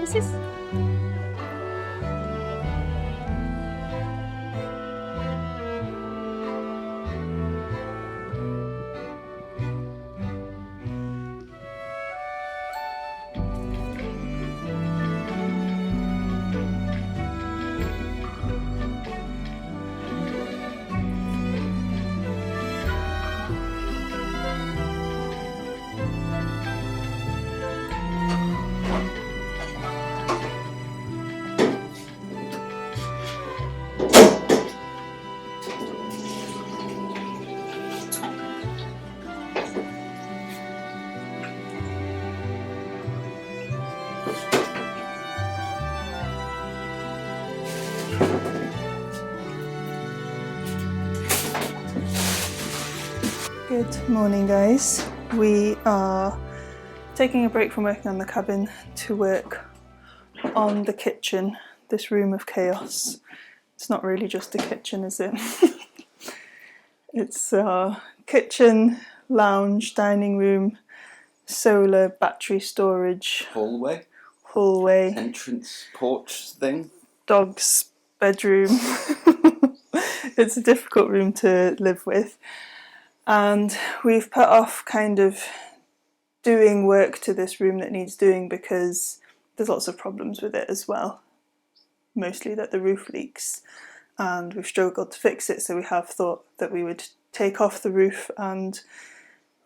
This is Good morning, guys. We are taking a break from working on the cabin to work on the kitchen, this room of chaos. It's not really just a kitchen, is it? It's our kitchen, lounge, dining room, solar, battery storage, hallway, entrance porch thing, dog's bedroom. It's a difficult room to live with. And we've put off kind of doing work to this room that needs doing because there's lots of problems with it as well. Mostly that the roof leaks and we've struggled to fix it, so we have thought that we would take off the roof and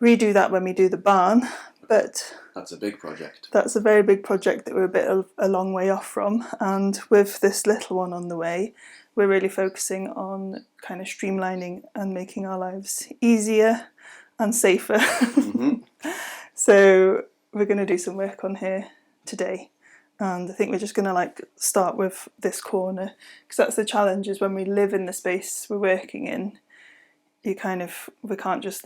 redo that when we do the barn. But that's a big project. That's a very big project that we're a long way off from, and with this little one on the way, we're really focusing on kind of streamlining and making our lives easier and safer. Mm-hmm. So we're going to do some work on here today, and I think we're just going to start with this corner, because that's the challenge, is when we live in the space we're working in, we can't just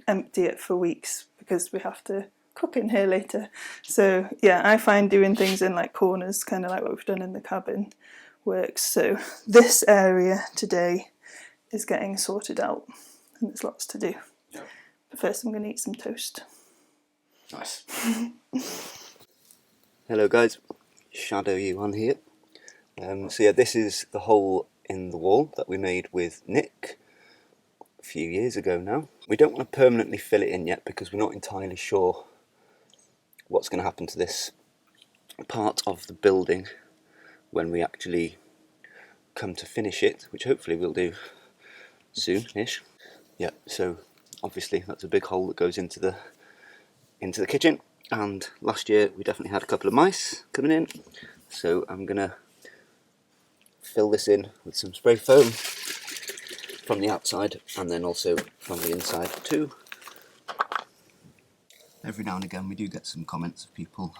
empty it for weeks because we have to cook in here later. So yeah, I find doing things in corners, kind of like what we've done in the cabin, works. So this area today is getting sorted out, and there's lots to do. Yep. But first I'm going to eat some toast. Nice. Hello guys, Shadow Iwan here. So yeah, this is the hole in the wall that we made with Nick a few years ago now. We don't want to permanently fill it in yet because we're not entirely sure what's going to happen to this part of the building when we actually come to finish it, which hopefully we'll do soon-ish. Yeah, so obviously that's a big hole that goes into the kitchen, and last year we definitely had a couple of mice coming in, so I'm gonna fill this in with some spray foam from the outside and then also from the inside too. Every now and again we do get some comments of people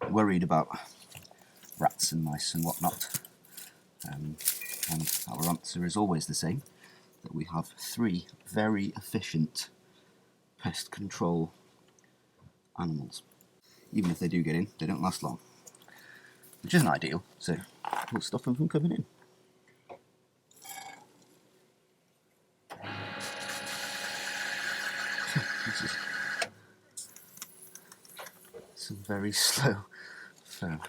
worried about rats and mice and whatnot, and our answer is always the same, that we have 3 very efficient pest control animals. Even if they do get in, they don't last long, which isn't ideal, so we'll stop them from coming in. This is some very slow foam.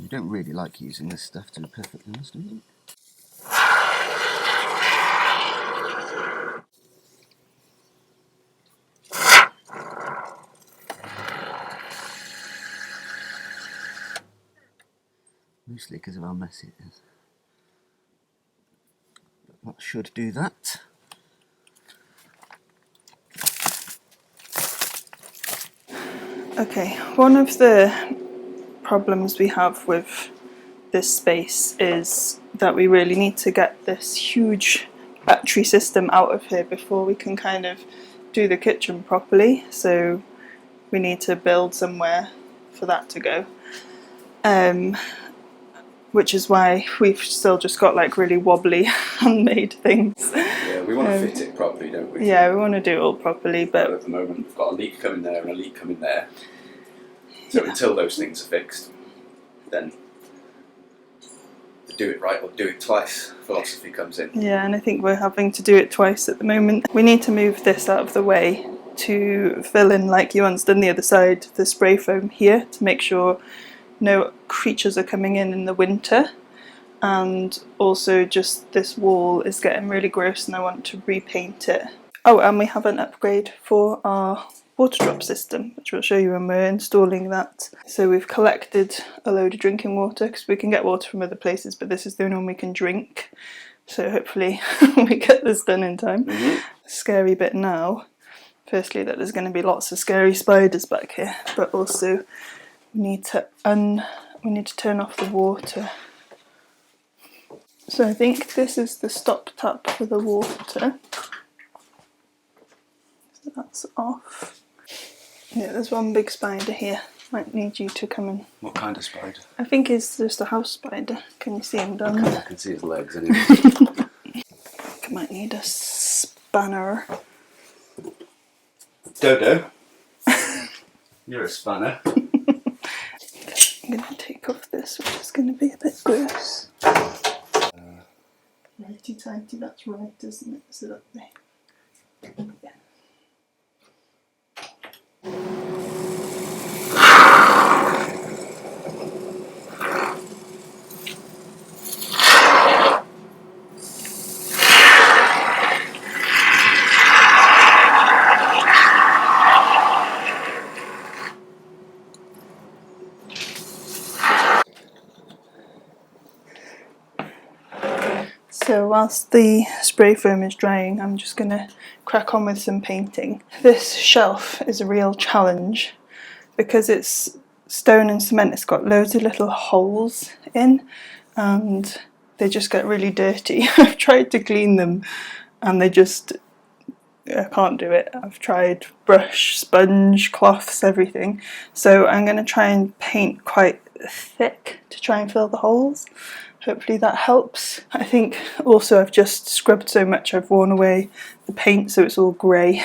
You don't really like using this stuff, to be perfectly honest, do you? Mostly because of how messy it is. But that should do that. Okay, one of the problems we have with this space is that we really need to get this huge battery system out of here before we can kind of do the kitchen properly, so we need to build somewhere for that to go. Which is why we've still just got like really wobbly handmade things. Yeah, we want to fit it properly, don't we? Yeah, we want to do it all properly, but at the moment we've got a leak coming there and a leak coming there. So until those things are fixed, then do it right or do it twice philosophy comes in. Yeah, and I think we're having to do it twice at the moment. We need to move this out of the way to fill in, like Iwan's done the other side, the spray foam here to make sure no creatures are coming in the winter. And also just this wall is getting really gross and I want to repaint it. Oh, and we have an upgrade for our Waterdrop system, which we'll show you when we're installing that. So we've collected a load of drinking water because we can get water from other places, but this is the only one we can drink. So hopefully we get this done in time. Scary bit now, firstly, that there's going to be lots of scary spiders back here, but also we need to turn off the water. So I think this is the stop tap for the water. So that's off. Yeah, there's one big spider here. Might need you to come in. What kind of spider? I think it's just a house spider. Can you see him down there? I can see his legs anyway. I might need a spanner. Dodo, you're a spanner. I'm going to take off this, which is going to be a bit gross. Righty tighty, that's right, isn't it? So that way. Yeah. So whilst the spray foam is drying, I'm just going to crack on with some painting. This shelf is a real challenge because it's stone and cement. It's got loads of little holes in and they just get really dirty. I've tried to clean them and I can't do it. I've tried brush, sponge, cloths, everything. So I'm going to try and paint quite thick to try and fill the holes. Hopefully that helps. I think also I've just scrubbed so much I've worn away the paint so it's all grey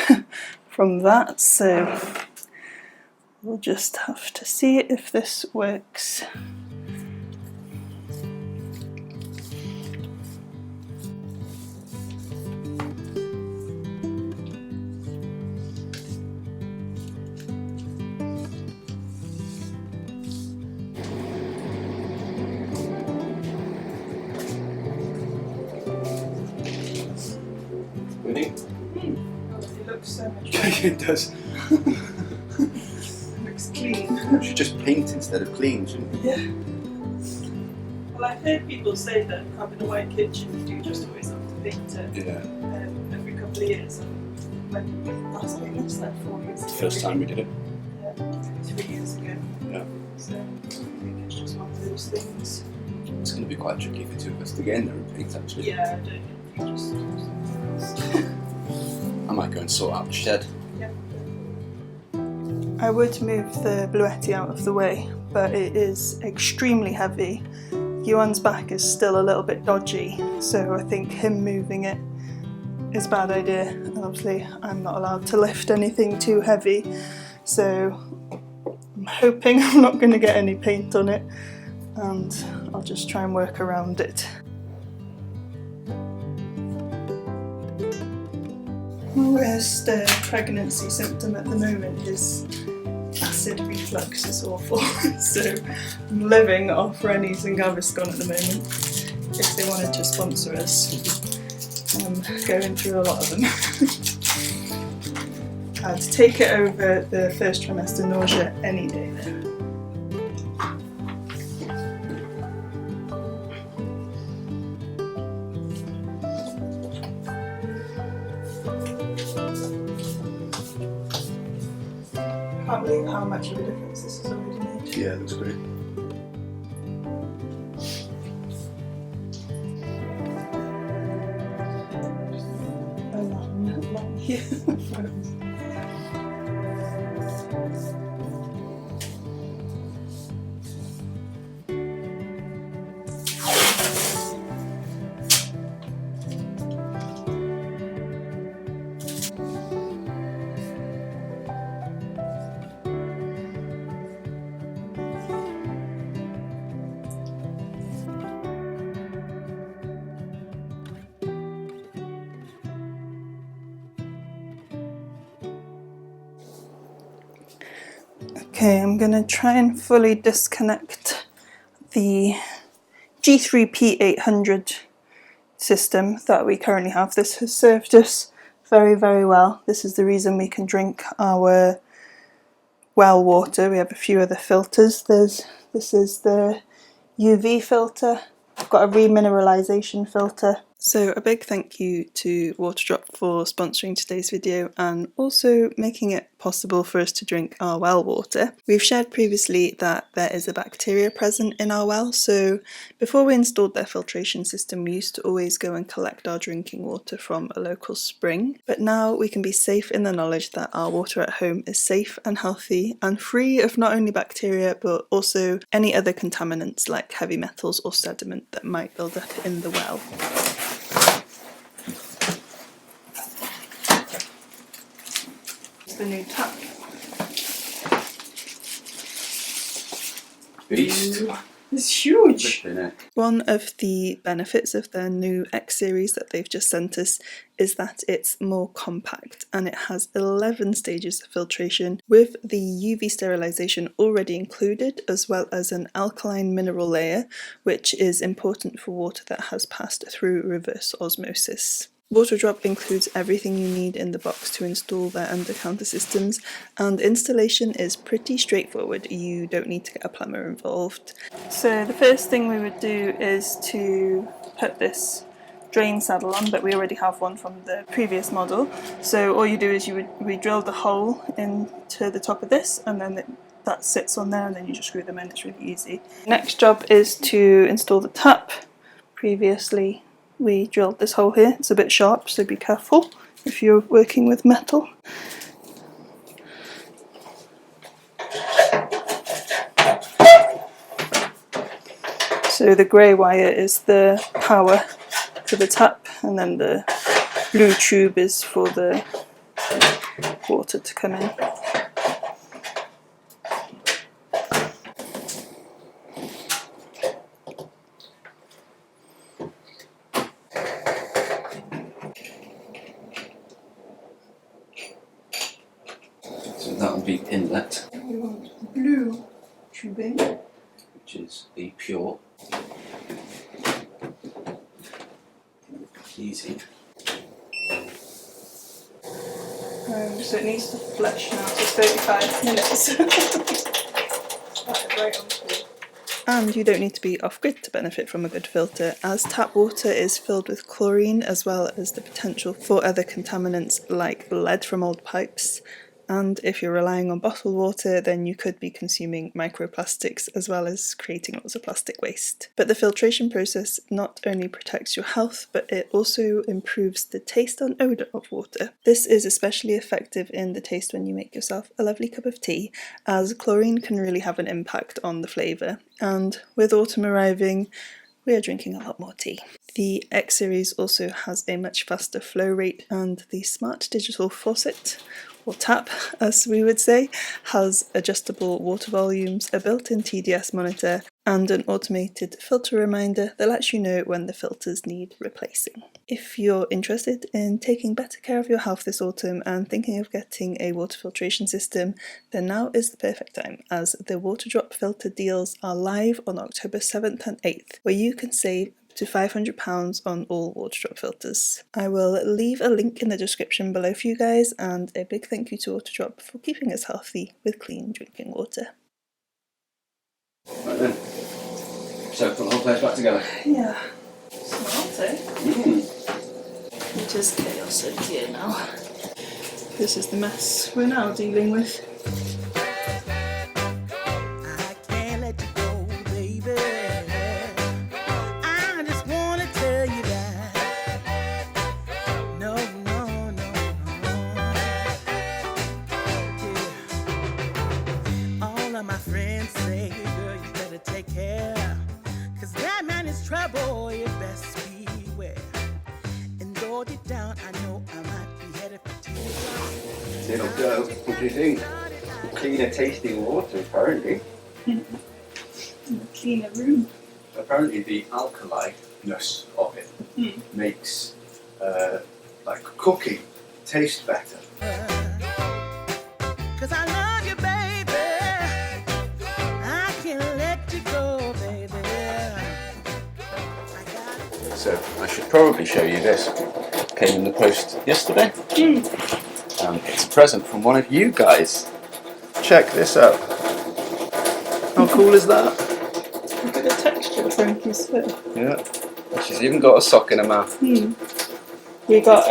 from that, so we'll just have to see if this works. It looks so much better. It does. It looks clean. You should just paint instead of clean, shouldn't you? Yeah. Well, I've heard people say that having a white kitchen, you do just always have to paint it every couple of years. And when last time, that's like 4 years ago. First time we did it. Yeah, 3 years ago. Yeah. So I think it's just one of those things. It's going to be quite tricky for two of us to get in there and paint, actually. Yeah, I don't think just I might go and sort out the shed. yeah. I would move the Bluetti out of the way, but it is extremely heavy. Iwan's back is still a little bit dodgy, so I think him moving it is a bad idea. And obviously I'm not allowed to lift anything too heavy, so I'm hoping I'm not going to get any paint on it, and I'll just try and work around it. My worst pregnancy symptom at the moment is acid reflux is awful. So I'm living off Rennie's and Gaviscon at the moment. If they wanted to sponsor us, I'm going through a lot of them. I'd take it over the first trimester nausea any day then. I can't believe how much of a difference this has already made. Yeah, that's great. Long here. Okay, I'm going to try and fully disconnect the G3P800 system that we currently have. This has served us very, very well. This is the reason we can drink our well water. We have a few other filters. This is the UV filter. I've got a remineralization filter. So a big thank you to Waterdrop for sponsoring today's video and also making it possible for us to drink our well water. We've shared previously that there is a bacteria present in our well, so before we installed their filtration system we used to always go and collect our drinking water from a local spring, but now we can be safe in the knowledge that our water at home is safe and healthy and free of not only bacteria but also any other contaminants like heavy metals or sediment that might build up in the well. The new tap. Beast. It's huge. One of the benefits of their new X series that they've just sent us is that it's more compact and it has 11 stages of filtration with the UV sterilisation already included, as well as an alkaline mineral layer, which is important for water that has passed through reverse osmosis. Waterdrop includes everything you need in the box to install their under-counter systems, and installation is pretty straightforward. You don't need to get a plumber involved. So the first thing we would do is to put this drain saddle on, but we already have one from the previous model. So all you do is we drill the hole into the top of this, and then that sits on there, and then you just screw them in. It's really easy. Next job is to install the tap. Previously we drilled this hole here. It's a bit sharp, so be careful if you're working with metal. So the grey wire is the power to the tap, and then the blue tube is for the water to come in. So that will be inlet. We want blue tubing, which is the pure. Easy. So it needs to flush now, so 35 minutes. Right on through. And you don't need to be off-grid to benefit from a good filter, as tap water is filled with chlorine as well as the potential for other contaminants like lead from old pipes. And if you're relying on bottled water, then you could be consuming microplastics as well as creating lots of plastic waste. But the filtration process not only protects your health, but it also improves the taste and odour of water. This is especially effective in the taste when you make yourself a lovely cup of tea, as chlorine can really have an impact on the flavour. And with autumn arriving, we are drinking a lot more tea. The X series also has a much faster flow rate, and the smart digital faucet, or tap as we would say, has adjustable water volumes, a built-in TDS monitor, and an automated filter reminder that lets you know when the filters need replacing. If you're interested in taking better care of your health this autumn and thinking of getting a water filtration system, then now is the perfect time, as the Waterdrop Filter deals are live on October 7th and 8th, where you can save up to £500 on all Waterdrop filters. I will leave a link in the description below for you guys, and a big thank you to Waterdrop for keeping us healthy with clean drinking water. Right then. So put the whole place back together. Yeah. Smart, eh? It is chaos in here now. This is the mess we're now dealing with. I can't let you go, baby. I just wanna tell you that. No, no, no, no. Yeah. All of my friends say, girl, you better take care. 'Cause that man is trouble, you best beware. And though deep down, I know I might be headed for tears. Little girl, what do you think? Cleaner tasting water, apparently. In a cleaner room. Apparently the alkali-ness of it makes like cooking taste better. 'Cause I love you, baby. I can't let you go, baby. I got it. So I should probably show you this. Came in the post yesterday. It's a present from one of you guys. Check this out. How cool is that? Look at the texture of Frankie's foot. Yeah. She's even got a sock in her mouth. You got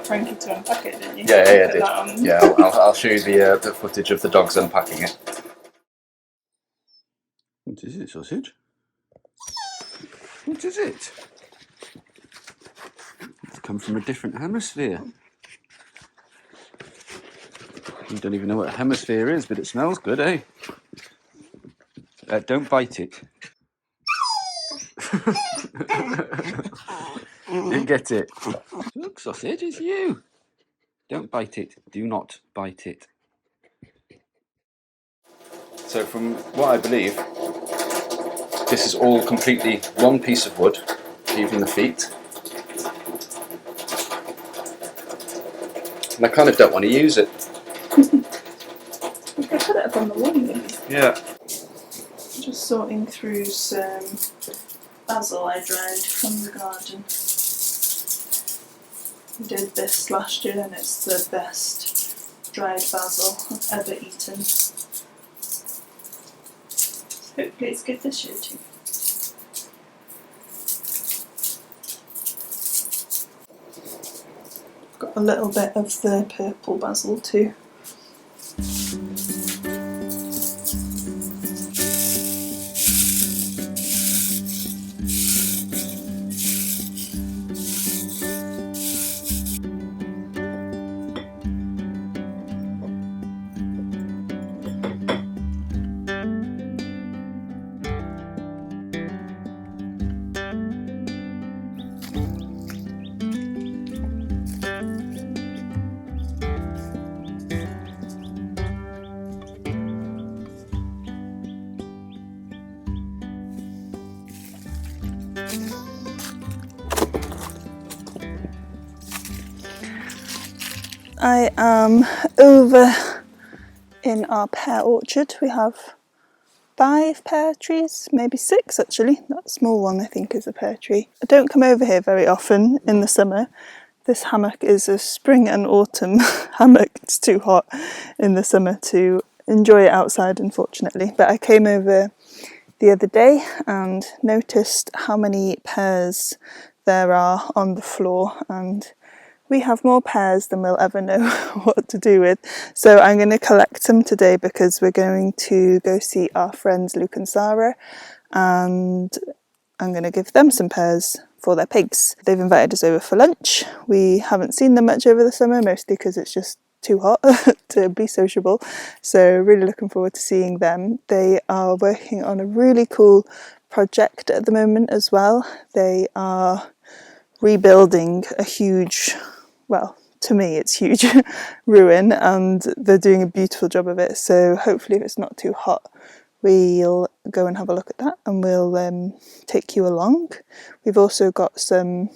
Frankie to unpack it, didn't you? Yeah, I Put did. that on. Yeah, I'll show you the footage of the dogs unpacking it. What is it, sausage? What is it? It's come from a different hemisphere. You don't even know what a hemisphere is, but it smells good, eh? Don't bite it. You get it. Look, sausage, it's you. Don't bite it. Do not bite it. So from what I believe, this is all completely one piece of wood, even the feet. And I kind of don't want to use it. We could put it up on the wall, maybe. Yeah. Just sorting through some basil I dried from the garden. We did this last year and it's the best dried basil I've ever eaten. So hopefully it's good this year too. I've got a little bit of the purple basil too. I am over in our pear orchard. We have 5 pear trees, maybe 6 actually. That small one I think is a pear tree. I don't come over here very often in the summer. This hammock is a spring and autumn hammock. It's too hot in the summer to enjoy it outside, unfortunately. But I came over the other day and noticed how many pears there are on the floor, and we have more pears than we'll ever know what to do with. So I'm going to collect some today because we're going to go see our friends Luke and Sarah, and I'm going to give them some pears for their pigs. They've invited us over for lunch. We haven't seen them much over the summer, mostly because it's just too hot to be sociable. So really looking forward to seeing them. They are working on a really cool project at the moment as well. They are rebuilding a huge, well, to me it's huge, ruin, and they're doing a beautiful job of it. So hopefully if it's not too hot, we'll go and have a look at that and we'll take you along. We've also got some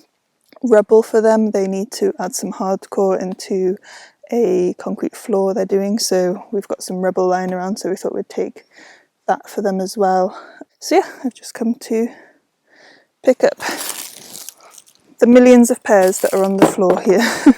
rubble for them. They need to add some hardcore into a concrete floor they're doing, so we've got some rubble lying around, so we thought we'd take that for them as well. So yeah, I've just come to pick up the millions of pears that are on the floor here.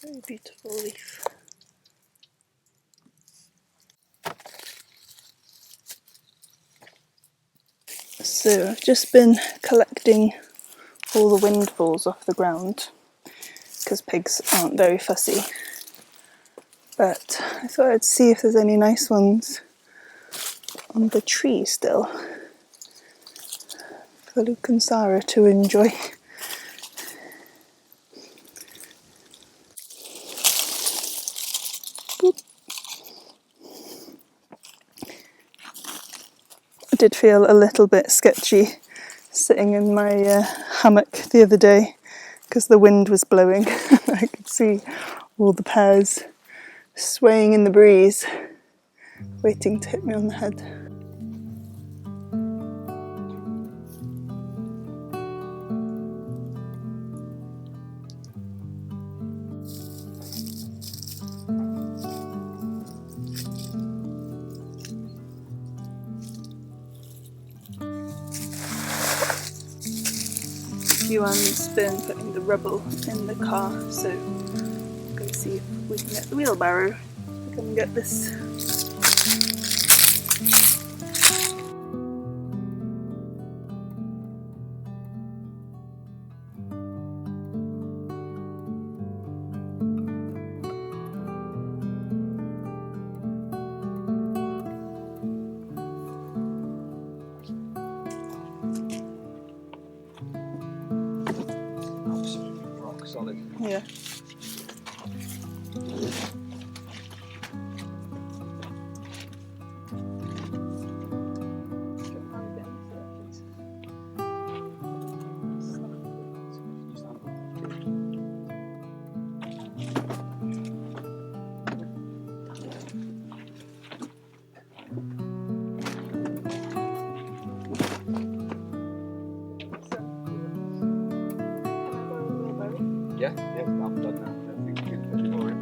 Very beautiful leaf. So I've just been collecting all the windfalls off the ground because pigs aren't very fussy, but I thought I'd see if there's any nice ones on the tree still for Luke and Sarah to enjoy. I did feel a little bit sketchy sitting in my hammock the other day because the wind was blowing. I could see all the pears swaying in the breeze, waiting to hit me on the head. Iwan's been putting the rubble in the car, so I'm going to see if we can get the wheelbarrow to come and get this. Rock solid. Yeah. Yeah, I'm done now. I think we can put more in.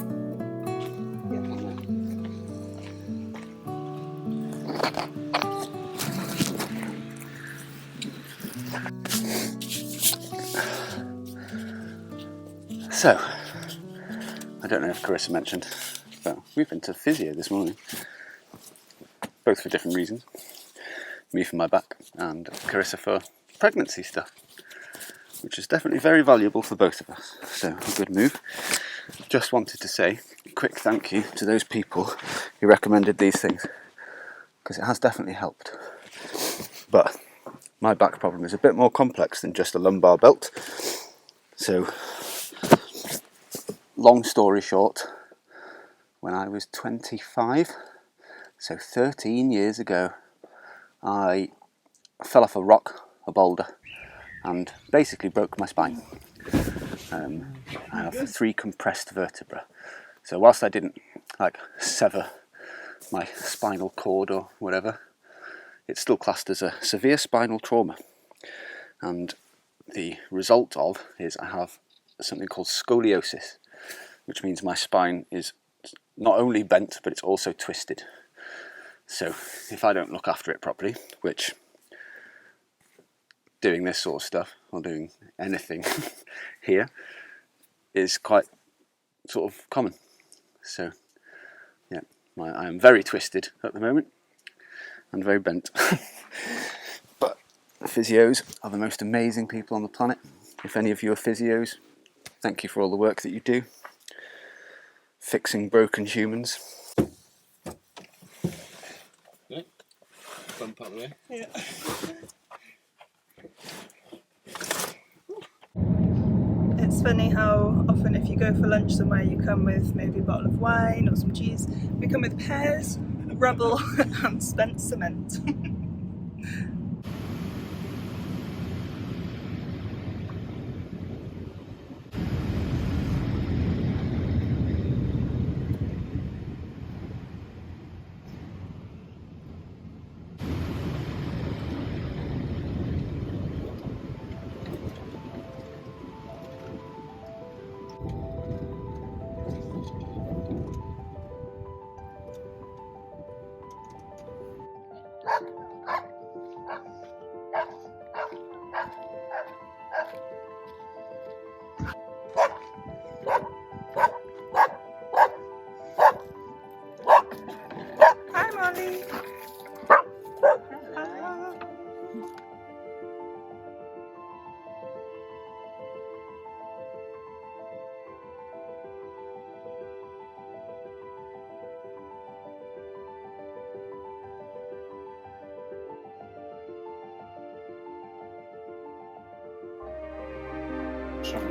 So, I don't know if Carissa mentioned, but we've been to physio this morning. Both for different reasons. Me for my back and Carissa for pregnancy stuff, which is definitely very valuable for both of us. So, a good move. Just wanted to say a quick thank you to those people who recommended these things, because it has definitely helped. But my back problem is a bit more complex than just a lumbar belt. So, long story short, when I was 25, so 13 years ago, I fell off a rock, a boulder, and basically broke my spine. I have 3 compressed vertebrae. So whilst I didn't sever my spinal cord or whatever, it's still classed as a severe spinal trauma. and the result of is I have something called scoliosis, which means my spine is not only bent but it's also twisted. So if I don't look after it properly, which doing this sort of stuff or doing anything here is quite sort of common. So yeah, I am very twisted at the moment and very bent. But physios are the most amazing people on the planet. If any of you are physios, thank you for all the work that you do fixing broken humans. Yeah. Bump out of the way. Yeah. It's funny how often if you go for lunch somewhere you come with maybe a bottle of wine or some cheese. We come with pears, rubble and spent cement. Hi Molly!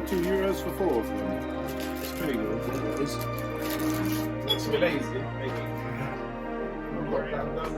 €2 for 4 of them. It's pretty good for what it is. It's a bit lazy, maybe. I've got that done.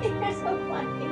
You're so funny.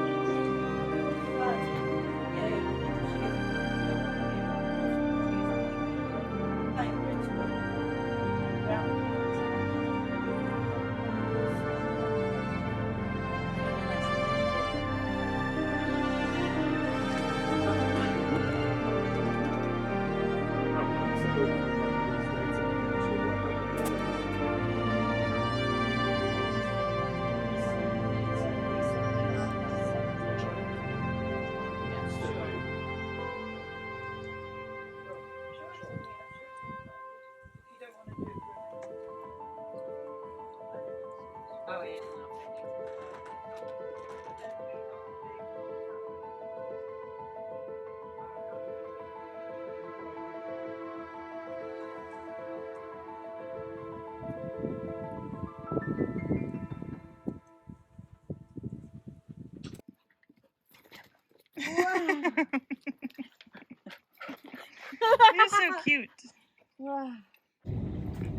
You're so cute.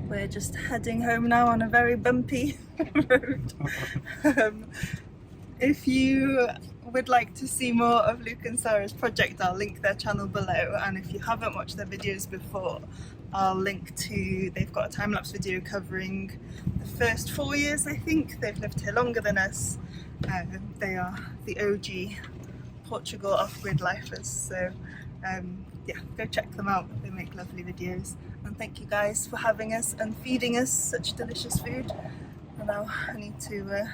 We're just heading home now on a very bumpy road. If you would like to see more of Luke and Sarah's project, I'll link their channel below, and if you haven't watched their videos before, I'll link to, they've got a time-lapse video covering the first 4 years, I think. They've lived here longer than us. They are the OG Portugal off-grid lifers, so yeah, go check them out. They make lovely videos. And thank you guys for having us and feeding us such delicious food. And now I need to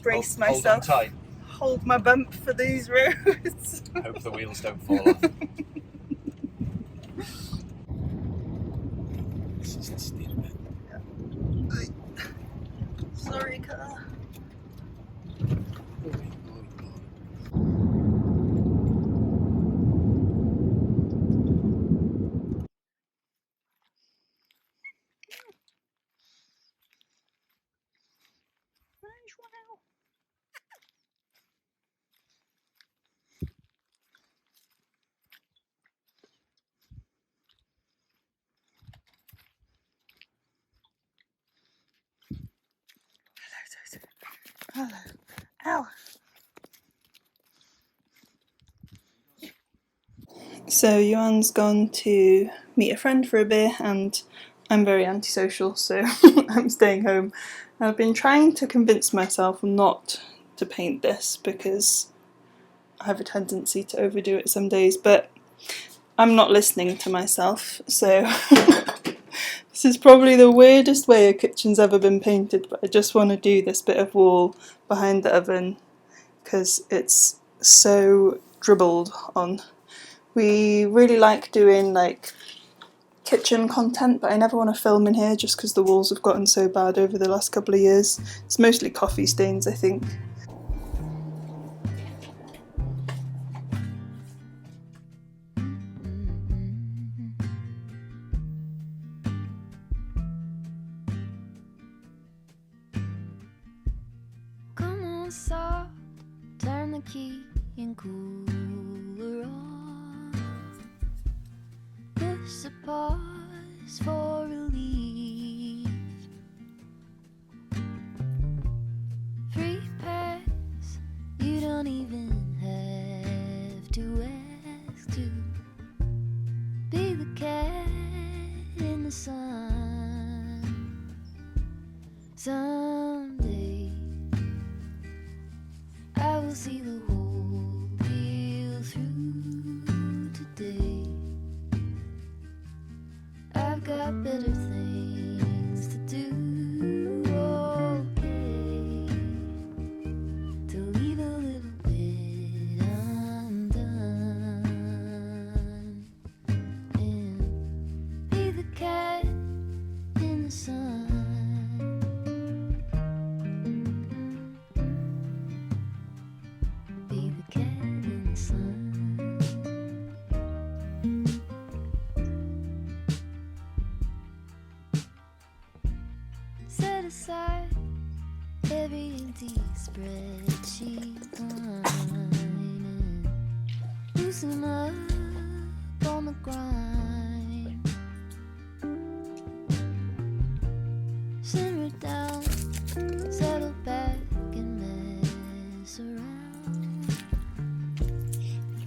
brace myself, Hold on tight. hold my bump for these roads. Hope the wheels don't fall off. This is the steer bit. Yeah. Hello. Ow. So Iwan's gone to meet a friend for a beer, and I'm very antisocial, so I'm staying home. I've been trying to convince myself not to paint this because I have a tendency to overdo it some days, but I'm not listening to myself, so this is probably the weirdest way a kitchen's ever been painted, but I just want to do this bit of wall behind the oven because it's so dribbled on. We really like doing like kitchen content, but I never want to film in here just because the walls have gotten so bad over the last couple of years. It's mostly coffee stains, I think. Come on, soft, turn the key and cooler on. Push the pause for relief. Free pass, you don't even have to ask to be the cat in the sun. Someday I will see the whole deal through. Today I've got better things to do. Okay, to leave a little bit undone and be the cat in the sun. Be the cat in the sun. Set aside every empty spreadsheet line and loosen up on the grind. Simmer down, settle back and mess around.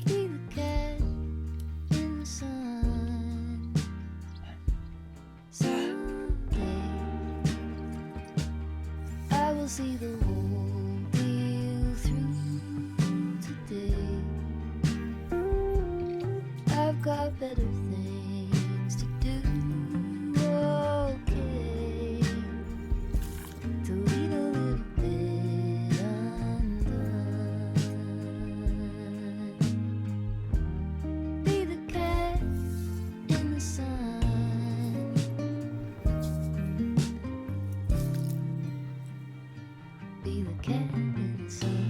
Be the cat in the sun. Someday I will see the whole deal through. Today I've got better things to do. Okay, to leave a little bit undone. Be the cat in the sun. Be the cat in the sun.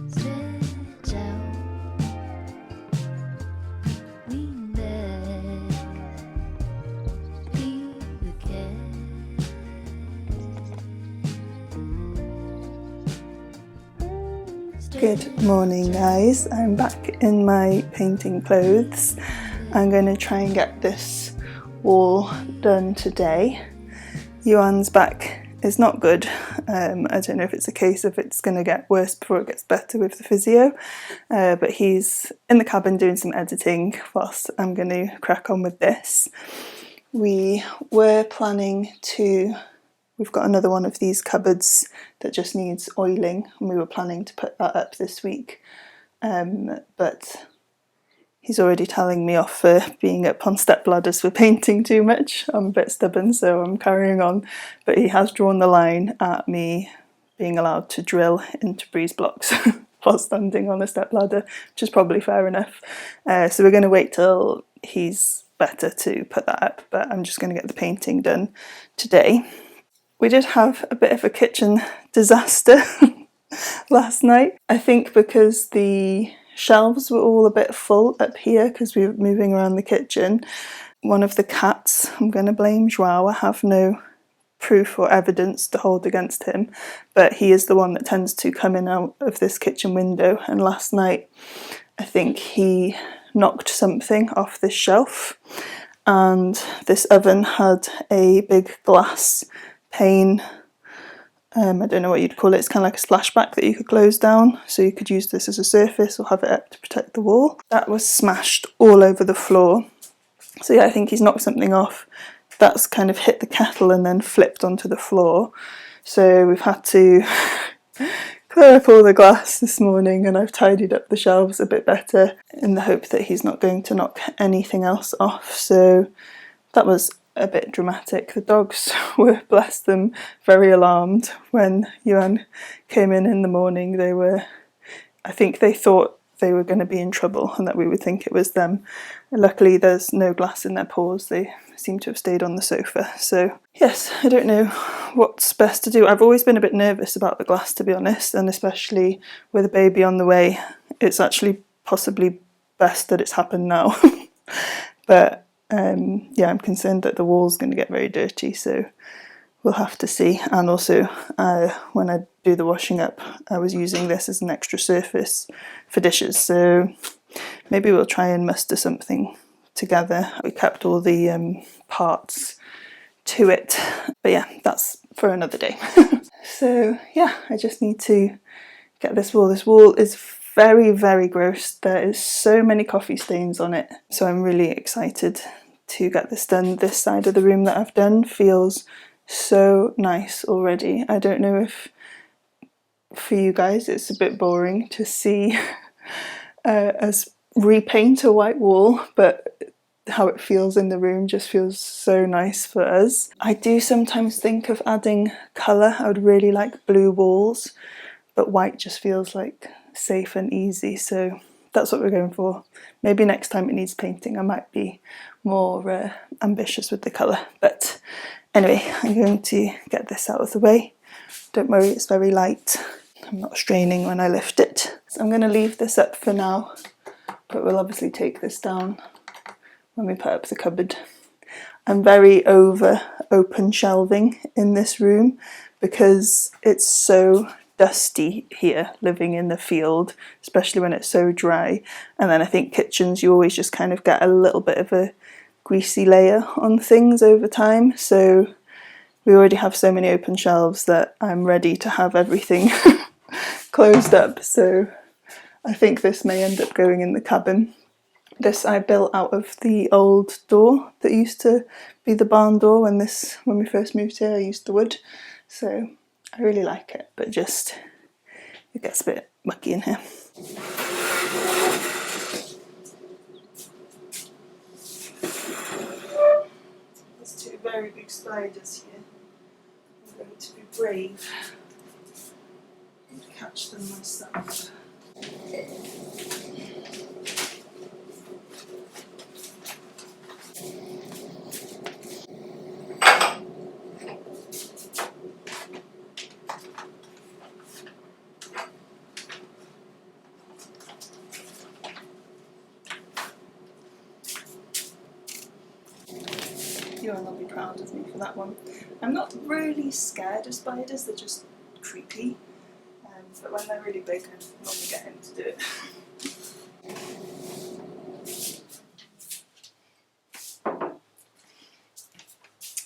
Stretch out, lean back, be the cat. Good morning, guys. I'm back in my painting clothes. I'm going to try and get this wall done today. Iwan's back is not good. I don't know if it's a case of it's going to get worse before it gets better with the physio, but he's in the cabin doing some editing whilst I'm going to crack on with this. We were planning to, we've got another one of these cupboards that just needs oiling, and we were planning to put that up this week, but He's already telling me off for being up on step ladders for painting too much. I'm a bit stubborn, so I'm carrying on. But he has drawn the line at me being allowed to drill into breeze blocks while standing on a step ladder, which is probably fair enough. So we're going to wait till he's better to put that up, but I'm just going to get the painting done today. We did have a bit of a kitchen disaster last night. I think because the shelves were all a bit full up here because we were moving around the kitchen. One of the cats, I'm going to blame Joao. I have no proof or evidence to hold against him, but he is the one that tends to come in and out of this kitchen window, and last night I think he knocked something off this shelf, and this oven had a big glass pane. I don't know what you'd call it. It's kind of like a splashback that you could close down, so you could use this as a surface or have it up to protect the wall. That was smashed all over the floor. So yeah, I think he's knocked something off. That's kind of hit the kettle and then flipped onto the floor. So we've had to clear up all the glass this morning, and I've tidied up the shelves a bit better in the hope that he's not going to knock anything else off. So that was a bit dramatic. The dogs were, bless them, very alarmed when Iwan came in the morning. I think they thought they were going to be in trouble and that we would think it was them. And luckily there's no glass in their paws. They seem to have stayed on the sofa. So yes, I don't know what's best to do. I've always been a bit nervous about the glass, to be honest, and especially with a baby on the way. It's actually possibly best that it's happened now. But yeah, I'm concerned that the wall's going to get very dirty, so we'll have to see. And also, when I do the washing up, I was using this as an extra surface for dishes, so maybe we'll try and muster something together. We kept all the parts to it, but yeah, that's for another day. So yeah, I just need to get this wall. This wall is very, very gross. There is so many coffee stains on it, so I'm really excited to get this done. This side of the room that I've done feels so nice already. I don't know if for you guys it's a bit boring to see us repaint a white wall, but how it feels in the room just feels so nice for us. I do sometimes think of adding colour. I would really like blue walls, but white just feels like safe and easy, so that's what we're going for. Maybe next time it needs painting I might be more ambitious with the colour, but anyway, I'm going to get this out of the way. Don't worry, it's very light. I'm not straining when I lift it. So I'm going to leave this up for now, but we'll obviously take this down when we put up the cupboard. I'm very over open shelving in this room because it's so dusty here living in the field, especially when it's so dry. And then I think kitchens, you always just kind of get a little bit of a greasy layer on things over time, so we already have so many open shelves that I'm ready to have everything closed up. So I think this may end up going in the cabin. This I built out of the old door that used to be the barn door when we first moved here. I used the wood, so I really like it, but just it gets a bit mucky in here. There's two very big spiders here. I'm going to be brave and catch them myself. You'll be proud of me for that one. I'm not really scared of spiders, they're just creepy. But when they're really big, I normally get him to do it.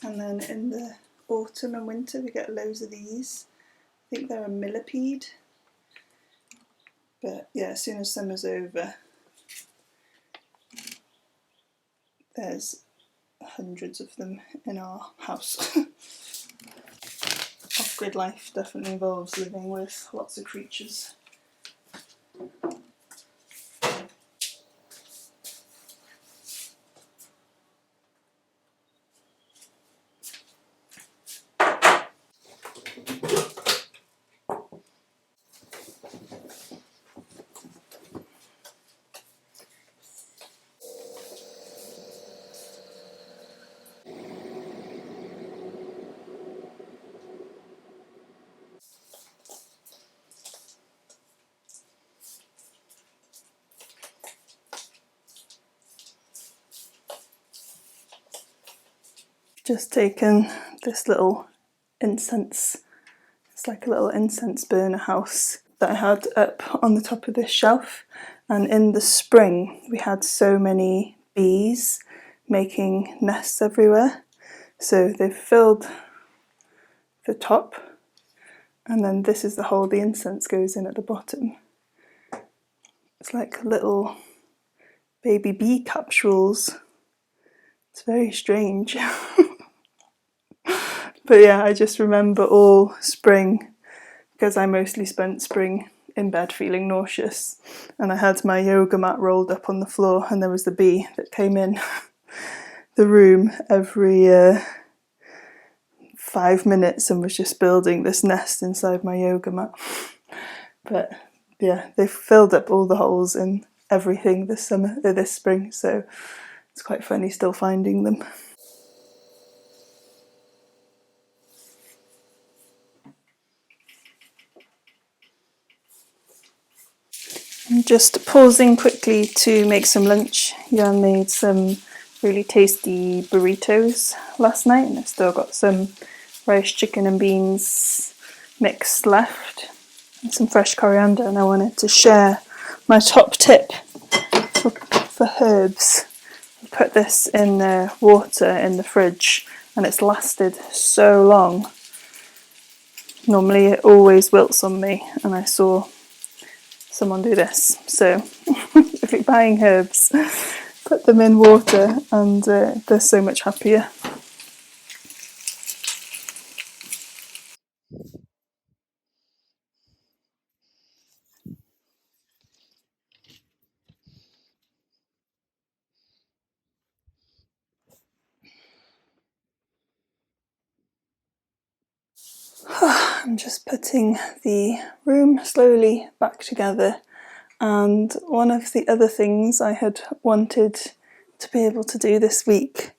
And then in the autumn and winter we get loads of these. I think they're a millipede. But yeah, as soon as summer's over, there's hundreds of them in our house. Off-grid life definitely involves living with lots of creatures. just taken this little incense, it's like a little incense burner house that I had up on the top of this shelf, and in the spring we had so many bees making nests everywhere, so they've filled the top, and then this is the hole the incense goes in at the bottom. It's like little baby bee capsules. It's very strange. But yeah, I just remember all spring, because I mostly spent spring in bed feeling nauseous, and I had my yoga mat rolled up on the floor, and there was the bee that came in the room every 5 minutes and was just building this nest inside my yoga mat. But yeah, they filled up all the holes in everything this spring, so it's quite funny still finding them. I'm just pausing quickly to make some lunch. Iwan made some really tasty burritos last night, and I've still got some rice, chicken and beans mix left, and some fresh coriander, and I wanted to share my top tip for herbs. I put this in water in the fridge and it's lasted so long. Normally it always wilts on me, and I saw someone do this. So if you're buying herbs, put them in water and they're so much happier. I'm just putting the room slowly back together, and one of the other things I had wanted to be able to do this week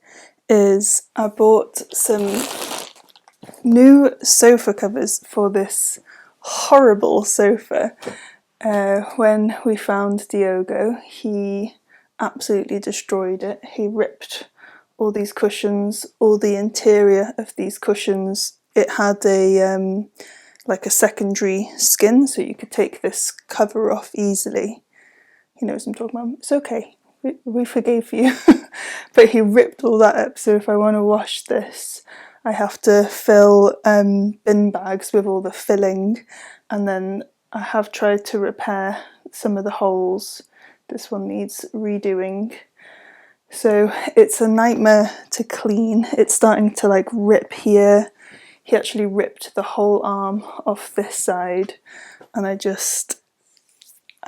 is I bought some new sofa covers for this horrible sofa. When we found Diogo, he absolutely destroyed it. He ripped all these cushions, all the interior of these cushions. It had a like a secondary skin, so you could take this cover off easily. He knows what I'm talking about. It's okay, we forgave you. But he ripped all that up, so if I want to wash this, I have to fill bin bags with all the filling, and then I have tried to repair some of the holes. This one needs redoing. So it's a nightmare to clean. It's starting to like rip here. He actually ripped the whole arm off this side, and I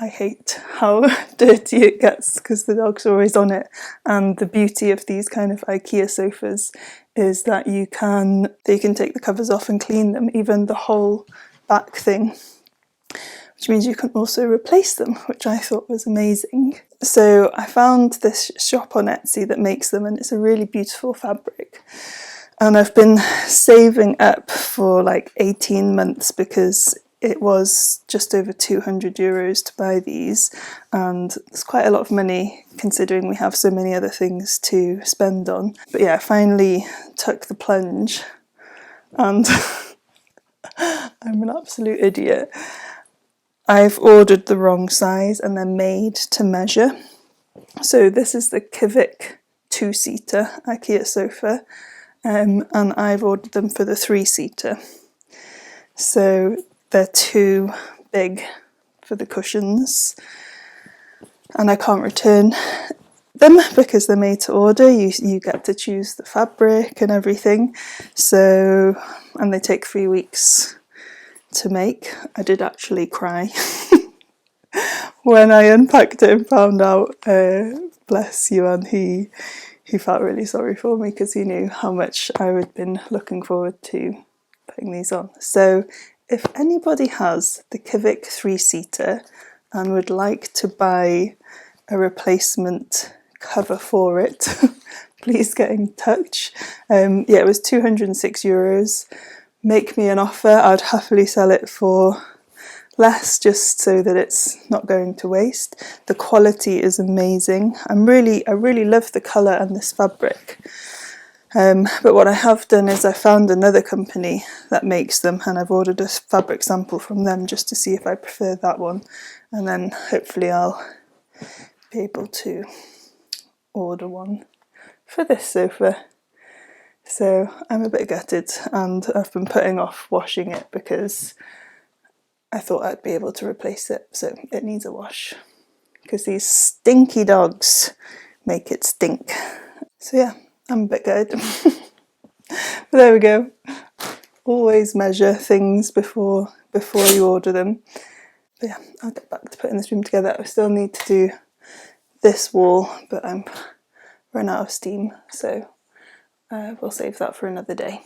hate how dirty it gets because the dog's always on it. And the beauty of these kind of IKEA sofas is that you can take the covers off and clean them, even the whole back thing, which means you can also replace them, which I thought was amazing. So I found this shop on Etsy that makes them, and it's a really beautiful fabric. And I've been saving up for like 18 months because it was just over €200 to buy these, and it's quite a lot of money considering we have so many other things to spend on. But yeah, I finally took the plunge, and I'm an absolute idiot. I've ordered the wrong size and they're made to measure. So this is the kickoff 2-seater IKEA sofa, and I've ordered them for the 3-seater. So they're too big for the cushions, and I can't return them because they're made to order. You get to choose the fabric and everything. So, and they take 3 weeks to make. I did actually cry when I unpacked it and found out. Bless Iwan, he felt really sorry for me because he knew how much I had been looking forward to putting these on. So if anybody has the kickoff 3-seater and would like to buy a replacement cover for it, please get in touch. Yeah, it was €206. Make me an offer. I'd happily sell it for less just so that it's not going to waste. The quality is amazing. I really love the colour and this fabric. But what I have done is I found another company that makes them, and I've ordered a fabric sample from them just to see if I prefer that one, and then hopefully I'll be able to order one for this sofa. So I'm a bit gutted, and I've been putting off washing it because I thought I'd be able to replace it, so it needs a wash because these stinky dogs make it stink. So yeah, I'm a bit gutted. But there we go. Always measure things before you order them. But yeah, I'll get back to putting this room together. I still need to do this wall, but I'm run out of steam, so we'll save that for another day.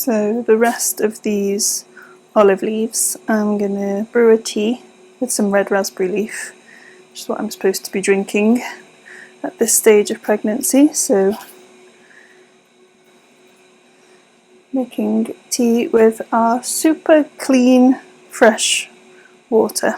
So the rest of these olive leaves, I'm going to brew a tea with some red raspberry leaf, which is what I'm supposed to be drinking at this stage of pregnancy. So making tea with our super clean, fresh water.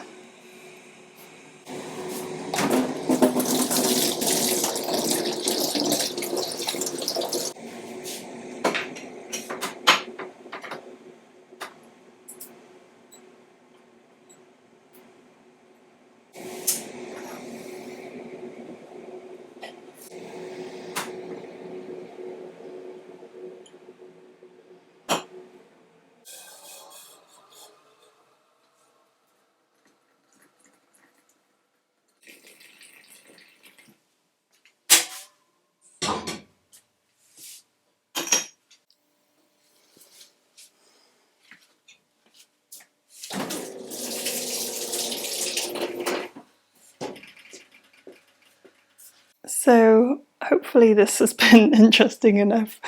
So hopefully this has been interesting enough.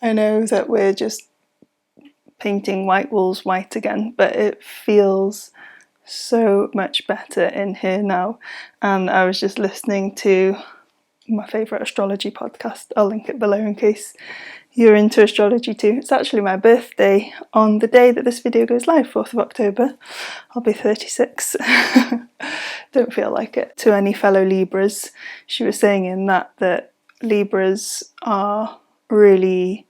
I know that we're just painting white walls white again, but it feels so much better in here now. And I was just listening to my favourite astrology podcast. I'll link it below in case you're into astrology too. It's actually my birthday on the day that this video goes live, 4th of October. I'll be 36. Don't feel like it. To any fellow Libras, she was saying in that Libras are really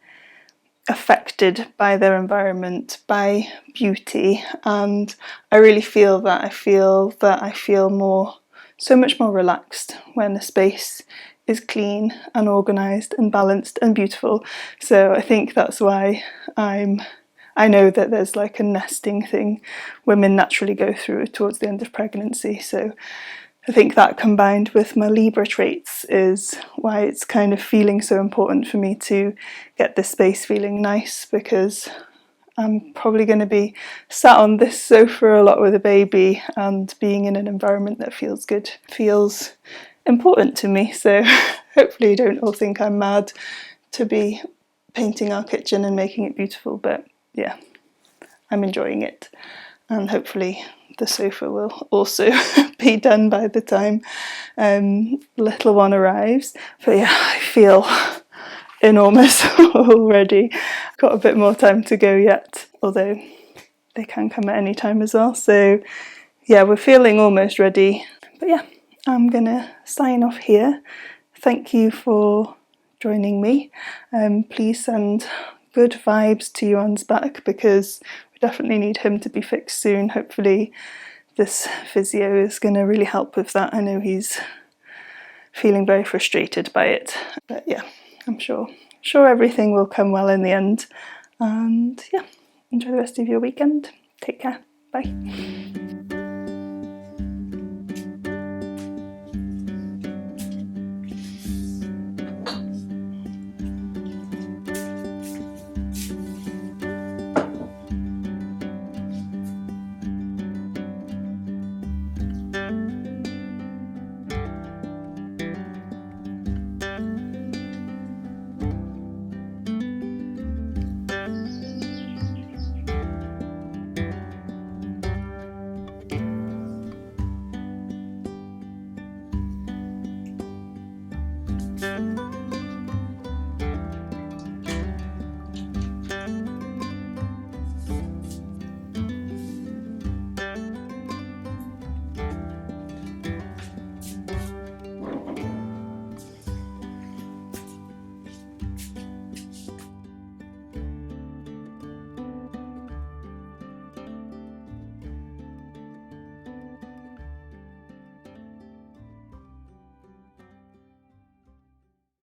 affected by their environment, by beauty, and I really feel that. I feel so much more relaxed when a space is clean and organised and balanced and beautiful. So I think that's why I know that there's like a nesting thing women naturally go through towards the end of pregnancy. So I think that combined with my Libra traits is why it's kind of feeling so important for me to get this space feeling nice, because I'm probably going to be sat on this sofa a lot with a baby, and being in an environment that feels good feels important to me. So hopefully you don't all think I'm mad to be painting our kitchen and making it beautiful, but yeah, I'm enjoying it, and hopefully the sofa will also be done by the time little one arrives. But yeah, I feel enormous already. Got a bit more time to go yet, although they can come at any time as well. So yeah, we're feeling almost ready. But yeah, I'm gonna sign off here. Thank you for joining me. Please send good vibes to Iwan's back, because we definitely need him to be fixed soon. Hopefully this physio is going to really help with that. I know he's feeling very frustrated by it, but yeah, I'm sure everything will come well in the end. And yeah, enjoy the rest of your weekend. Take care. Bye.